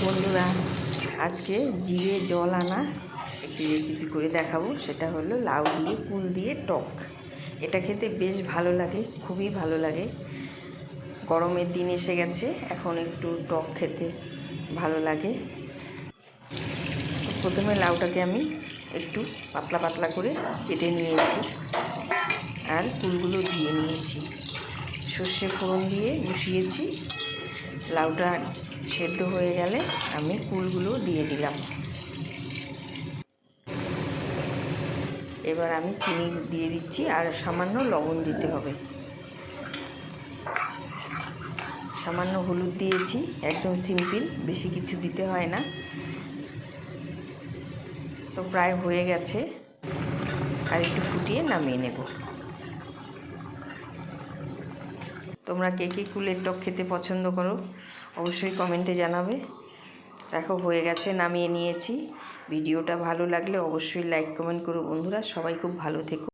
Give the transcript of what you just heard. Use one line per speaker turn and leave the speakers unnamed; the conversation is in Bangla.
বন্ধুরা, আজকে জিরে জল আনা একটি রেসিপি করে দেখাবো। সেটা হলো লাউ দিয়ে কুল দিয়ে টক। এটা খেতে বেশ ভালো লাগে, খুবই ভালো লাগে। গরমের দিন এসে গেছে, এখন একটু টক খেতে ভালো লাগে। প্রথমে লাউটাকে আমি একটু পাতলা পাতলা করে কেটে নিয়েছি আর কুলগুলো দিয়ে নিয়েছি। সর্ষে ফোড়ন দিয়ে বসিয়েছি। লাউটা সেদ্ধ হয়ে গেলে আমি কুলগুলো দিয়ে দিলাম। এবার আমি চিনি দিয়ে দিচ্ছি আর সামান্য লবণ দিতে হবে। সামান্য হলুদ দিয়েছি, একদম সিম্পল, বেশি কিছু দিতে হয় না। তো প্রায় হয়ে গেছে, আর একটু ফুটিয়ে নামিয়ে নেব। তোমরা কে কে কুলের টক খেতে পছন্দ করো অবশ্যই কমেন্টে জানাবে। দেখো হয়ে গেছে, নামিয়ে নিয়েছি। ভিডিওটা ভালো লাগলে অবশ্যই লাইক কমেন্ট করো বন্ধুরা। সবাই খুব ভালো থেকো।